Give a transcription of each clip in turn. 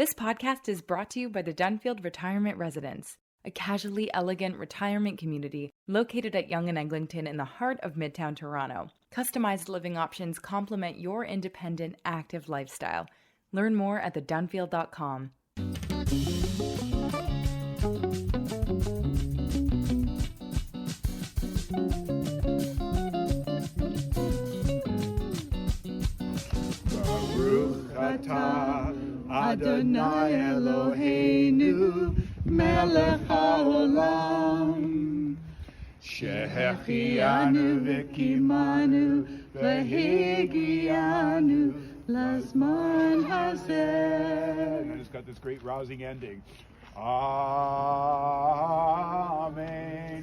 This podcast is brought to you by the Dunfield Retirement Residence, a casually elegant retirement community located at Yonge and Eglinton in the heart of Midtown Toronto. Customized living options complement your independent, active lifestyle. Learn more at thedunfield.com. Baruch atah Adonai Eloheinu melech haolam shehechianu v'kimanu v'higianu lazman hazeh. And it's got this great rousing ending. Amen.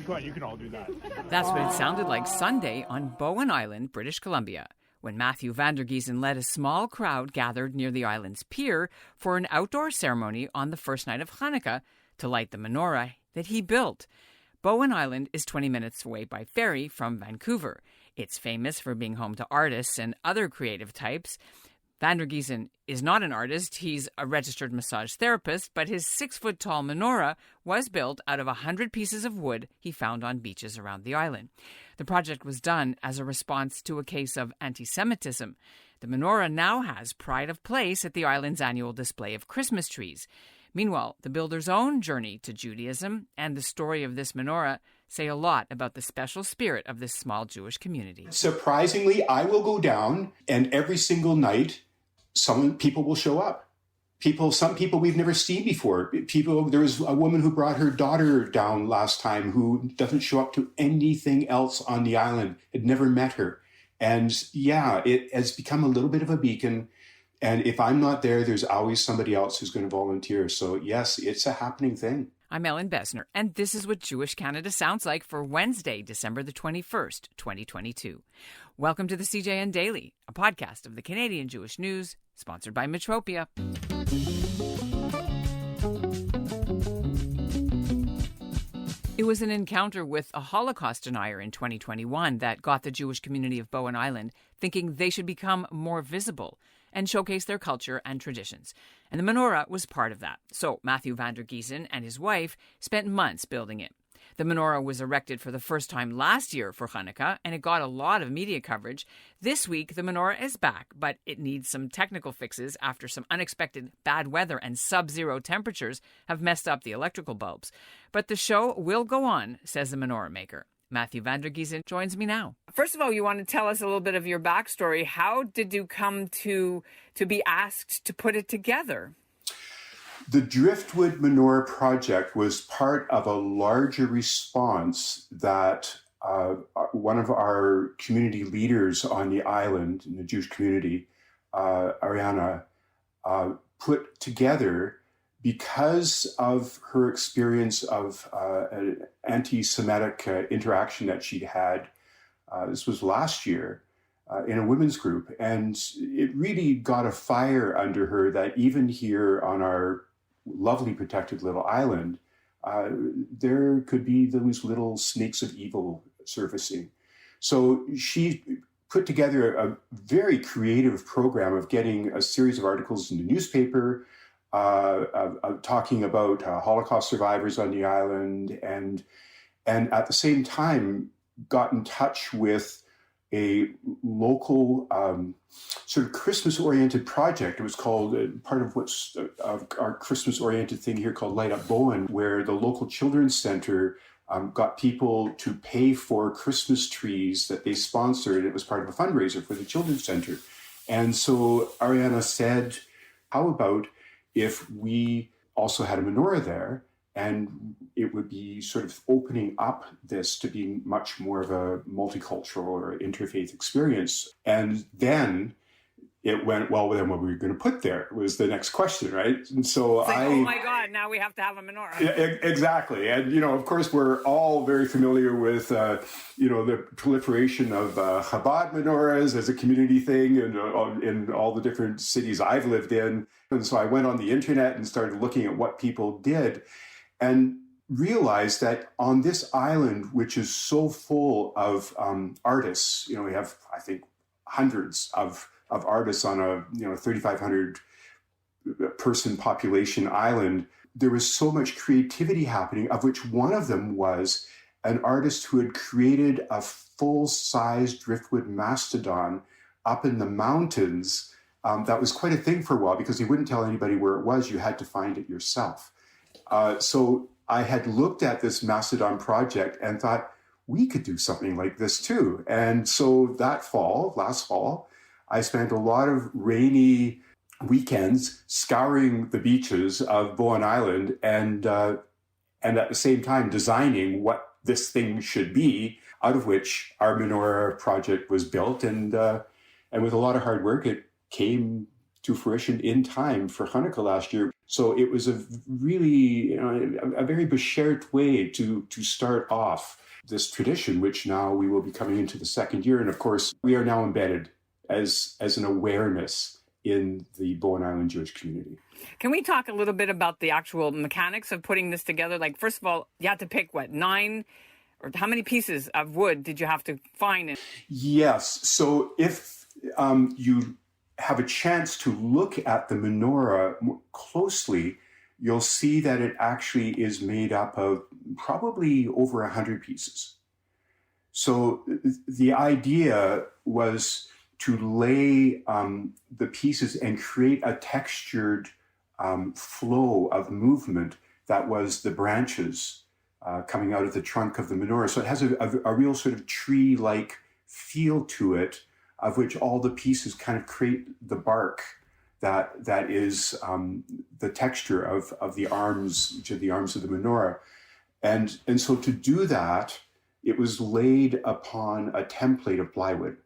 Come on, you can all do that. That's what it sounded like Sunday on Bowen Island, British Columbia, when Matthew van der Giessen led a small crowd gathered near the island's pier for an outdoor ceremony on the first night of Hanukkah to light the menorah that he built. Bowen Island is 20 minutes away by ferry from Vancouver. It's famous for being home to artists and other creative types. Van der Giessen is not an artist. He's a registered massage therapist, but his 6-foot-tall menorah was built out of 100 pieces of wood he found on beaches around the island. The project was done as a response to a case of anti-Semitism. The menorah now has pride of place at the island's annual display of Christmas trees. Meanwhile, the builder's own journey to Judaism and the story of this menorah say a lot about the special spirit of this small Jewish community. Surprisingly, I will go down, and every single night, some people will show up. Some people we've never seen before. There was a woman who brought her daughter down last time who doesn't show up to anything else on the island, had never met her. And yeah, it has become a little bit of a beacon. And if I'm not there, there's always somebody else who's going to volunteer. So yes, it's a happening thing. I'm Ellen Besner, and this is what Jewish Canada sounds like for Wednesday, December the 21st, 2022. Welcome to the CJN Daily, a podcast of the Canadian Jewish News, sponsored by Metropia. It was an encounter with a Holocaust denier in 2021 that got the Jewish community of Bowen Island thinking they should become more visible and showcase their culture and traditions. And the menorah was part of that. So Matthew van der Giessen and his wife spent months building it. The menorah was erected for the first time last year for Hanukkah, and it got a lot of media coverage. This week, the menorah is back, but it needs some technical fixes after some unexpected bad weather and sub-zero temperatures have messed up the electrical bulbs. But the show will go on, says the menorah maker. Matthew van der Giessen joins me now. First of all, you want to tell us a little bit of your backstory. How did you come to be asked to put it together? The driftwood menorah project was part of a larger response that one of our community leaders on the island, in the Jewish community, Ariana, put together because of her experience of an anti-Semitic interaction that she'd had. This was last year in a women's group. And it really got a fire under her that even here on our lovely protected little island, there could be those little snakes of evil surfacing. So she put together a very creative program of getting a series of articles in the newspaper, talking about Holocaust survivors on the island, and at the same time got in touch with a local sort of Christmas-oriented project. It was called part of what's our Christmas-oriented thing here called Light Up Bowen, where the local children's center got people to pay for Christmas trees that they sponsored. It was part of a fundraiser for the children's center. And so Ariana said, how about if we also had a menorah there, and it would be sort of opening up this to be much more of a multicultural or interfaith experience. And then it went, well, then what were we going to put there was the next question, right? And so oh my God, now we have to have a menorah. Yeah, exactly. And, of course, we're all very familiar with, the proliferation of Chabad menorahs as a community thing and in all the different cities I've lived in. And so I went on the internet and started looking at what people did, and realized that on this island, which is so full of artists, we have, I think, hundreds of artists on a 3,500 person population island, there was so much creativity happening, of which one of them was an artist who had created a full-size driftwood mastodon up in the mountains. That was quite a thing for a while because he wouldn't tell anybody where it was. You had to find it yourself. So I had looked at this mastodon project and thought, we could do something like this too. And so last fall, I spent a lot of rainy weekends scouring the beaches of Bowen Island and at the same time designing what this thing should be, out of which our menorah project was built. And with a lot of hard work, it came to fruition in time for Hanukkah last year. So it was a really, a very beshert way to start off this tradition, which now we will be coming into the second year. And of course, we are now embedded as an awareness in the Bowen Island Jewish community. Can we talk a little bit about the actual mechanics of putting this together? Like, first of all, you had to pick, 9 or how many pieces of wood did you have to find? Yes. So if you have a chance to look at the menorah more closely, you'll see that it actually is made up of probably over 100 pieces. So the idea was to lay the pieces and create a textured flow of movement that was the branches coming out of the trunk of the menorah. So it has a real sort of tree-like feel to it, of which all the pieces kind of create the bark that is the texture of the arms, each of the arms of the menorah. And so to do that, it was laid upon a template of plywood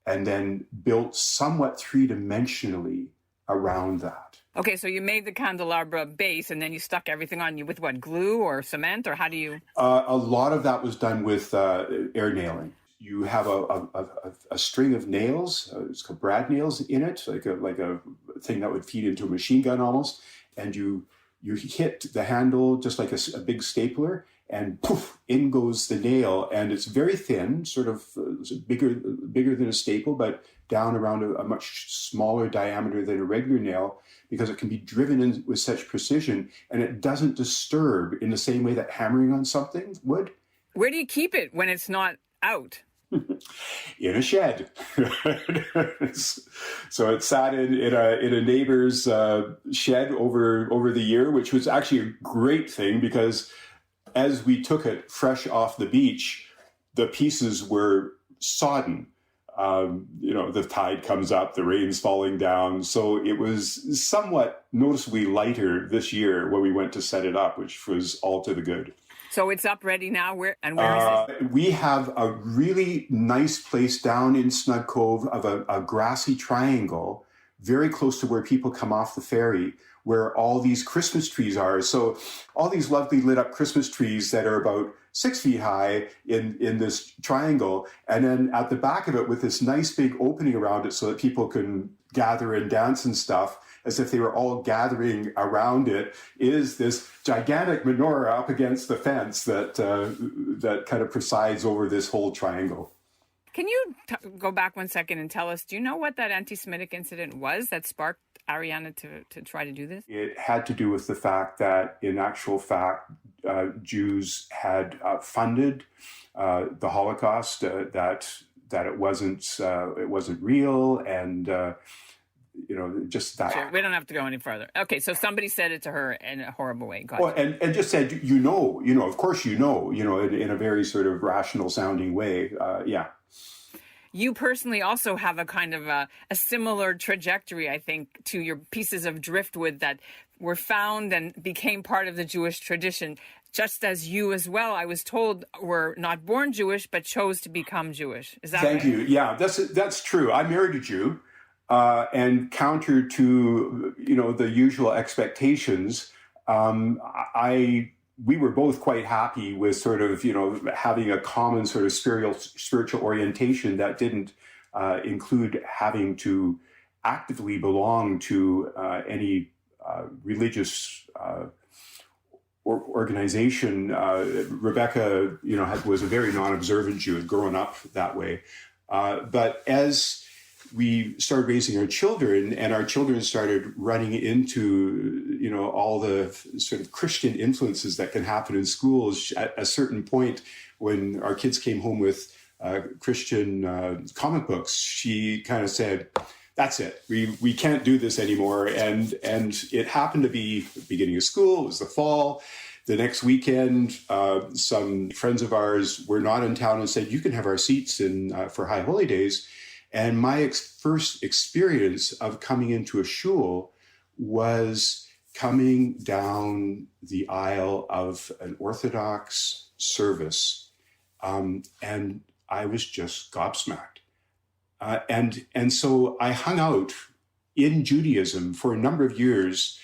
and then built somewhat three-dimensionally around that. Okay, so you made the candelabra base and then you stuck everything on you with what, glue or cement, or how do you? A lot of that was done with air nailing. You have a string of nails, it's called brad nails in it, like a thing that would feed into a machine gun almost, and you hit the handle just like a big stapler, and poof, in goes the nail, and it's very thin, sort of bigger than a staple, but down around a much smaller diameter than a regular nail, because it can be driven in with such precision, and it doesn't disturb in the same way that hammering on something would. Where do you keep it when it's not out? In a shed. So it sat in a neighbor's shed over the year, which was actually a great thing because as we took it fresh off the beach, the pieces were sodden. The tide comes up, the rain's falling down. So it was somewhat noticeably lighter this year when we went to set it up, which was all to the good. So it's up ready now. Where is it? We have a really nice place down in Snug Cove of a grassy triangle, very close to where people come off the ferry, where all these Christmas trees are. So all these lovely lit up Christmas trees that are about 6 feet high in this triangle. And then at the back of it with this nice big opening around it so that people can gather and dance and stuff, as if they were all gathering around it, is this gigantic menorah up against the fence that kind of presides over this whole triangle. Can you go back 1 second and tell us, do you know what that anti-Semitic incident was that sparked Ariana to try to do this? It had to do with the fact that, in actual fact, Jews had funded the Holocaust, that it wasn't real, and just that. Sure, we don't have to go any further. Okay, so somebody said it to her in a horrible way. Well, and just said, of course in a very sort of rational sounding way. Yeah. You personally also have a kind of a similar trajectory, I think, to your pieces of driftwood that were found and became part of the Jewish tradition, just as you as well, I was told, were not born Jewish, but chose to become Jewish. Is that right? Thank you. Yeah, that's true. I married a Jew, and counter to, the usual expectations, we were both quite happy with sort of, having a common sort of spiritual orientation that didn't include having to actively belong to any religious organization. Rebecca, was a very non-observant Jew, had grown up that way. But as we started raising our children, and our children started running into, all the sort of Christian influences that can happen in schools. At a certain point, when our kids came home with Christian comic books, she kind of said, that's it. We can't do this anymore. And it happened to be the beginning of school. It was the fall. The next weekend, some friends of ours were not in town and said, you can have our seats for High Holy Days. And my first experience of coming into a shul was coming down the aisle of an Orthodox service. And I was just gobsmacked. And so I hung out in Judaism for a number of years,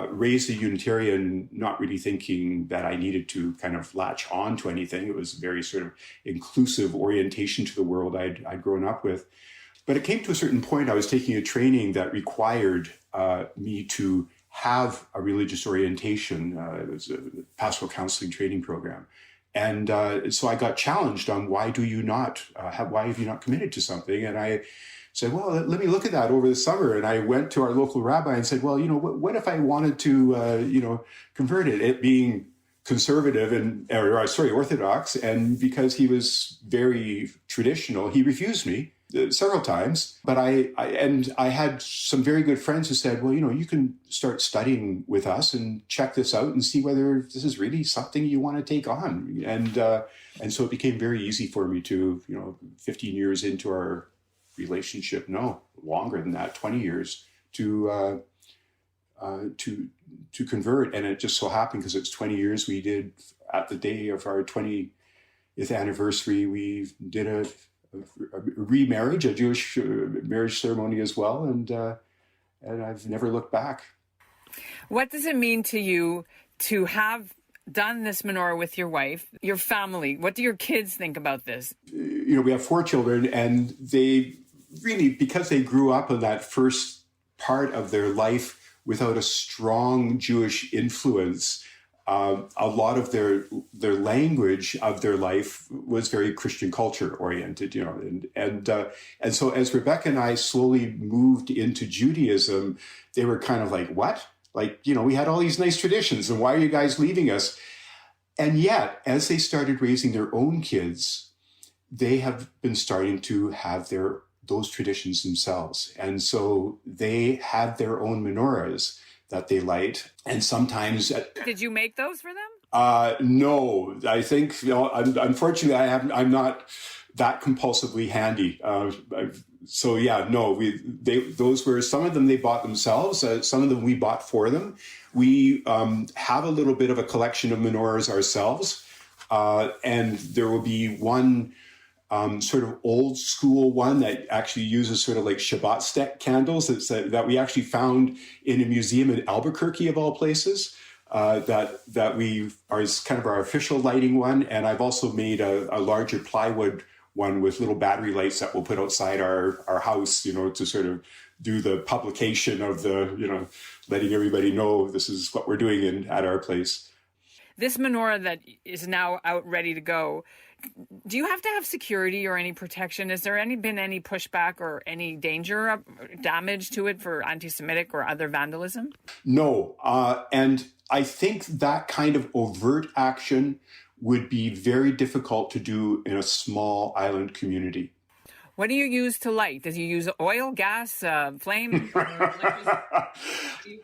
raised a Unitarian, not really thinking that I needed to kind of latch on to anything. It was a very sort of inclusive orientation to the world I'd grown up with. But it came to a certain point, I was taking a training that required me to have a religious orientation. It was a pastoral counseling training program. And so I got challenged on why have you not committed to something? And I said, well, let me look at that over the summer. And I went to our local rabbi and said, well, what if I wanted to, convert it? It being conservative Orthodox. And because he was very traditional, he refused me several times. But I had some very good friends who said, well, you can start studying with us and check this out and see whether this is really something you want to take on. And so it became very easy for me to, 15 years into our relationship, no, longer than that, 20 years, to convert. And it just so happened, because it's 20 years, we did, at the day of our 20th anniversary, we did a remarriage, a Jewish marriage ceremony as well. And I've never looked back. What does it mean to you to have done this menorah with your wife, your family? What do your kids think about this? We have 4 children, and they really, because they grew up in that first part of their life without a strong Jewish influence, a lot of their language of their life was very Christian culture oriented, and so as Rebecca and I slowly moved into Judaism, they were kind of like, what? Like, we had all these nice traditions, and why are you guys leaving us? And yet, as they started raising their own kids, they have been starting to have those traditions themselves. And so they had their own menorahs that they light. And sometimes... Did you make those for them? No, I think, unfortunately, I'm not that compulsively handy. So yeah, no, those were, some of them they bought themselves. Some of them we bought for them. We have a little bit of a collection of menorahs ourselves. And there will be one sort of old school one that actually uses sort of like Shabbat stick candles that we actually found in a museum in Albuquerque, of all places, that we are kind of our official lighting one. And I've also made a larger plywood one with little battery lights that we'll put outside our house, to sort of do the publication of the, letting everybody know this is what we're doing at our place. This menorah that is now out ready to go, do you have to have security or any protection? Has there been any pushback or any danger of damage to it for anti-Semitic or other vandalism? No. And I think that kind of overt action would be very difficult to do in a small island community. What do you use to light? Does you use oil, gas, flame?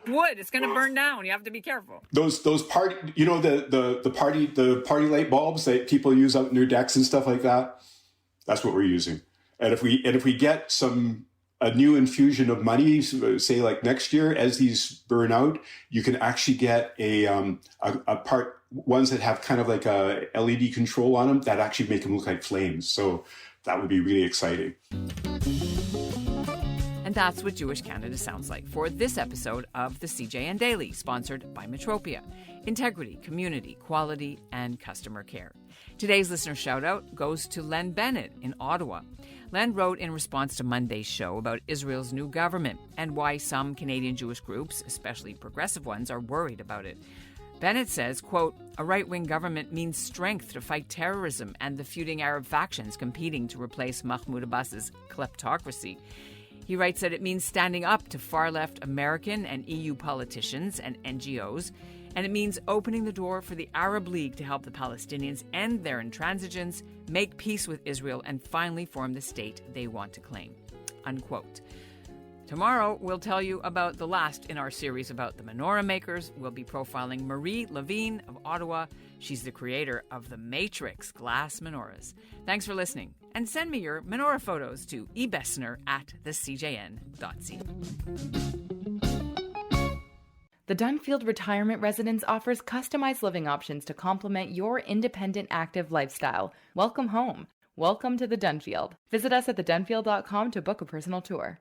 Wood. It's going to burn down. You have to be careful. Those party, the party light bulbs that people use out in their decks and stuff like that. That's what we're using. And if we get a new infusion of money, say like next year, as these burn out, you can actually get ones that have kind of like a LED control on them that actually make them look like flames. So that would be really exciting. And that's what Jewish Canada sounds like for this episode of the CJN Daily, sponsored by Metropia. Integrity, community, quality, and customer care. Today's listener shout-out goes to Len Bennett in Ottawa. Len wrote in response to Monday's show about Israel's new government and why some Canadian Jewish groups, especially progressive ones, are worried about it. Bennett says, quote, a right-wing government means strength to fight terrorism and the feuding Arab factions competing to replace Mahmoud Abbas's kleptocracy. He writes that it means standing up to far-left American and EU politicians and NGOs, and it means opening the door for the Arab League to help the Palestinians end their intransigence, make peace with Israel, and finally form the state they want to claim. Unquote. Tomorrow, we'll tell you about the last in our series about the menorah makers. We'll be profiling Marie Levine of Ottawa. She's the creator of the Matrix glass menorahs. Thanks for listening, and send me your menorah photos to ebessner@thecjn.ca. The Dunfield Retirement Residence offers customized living options to complement your independent, active lifestyle. Welcome home. Welcome to the Dunfield. Visit us at thedunfield.com to book a personal tour.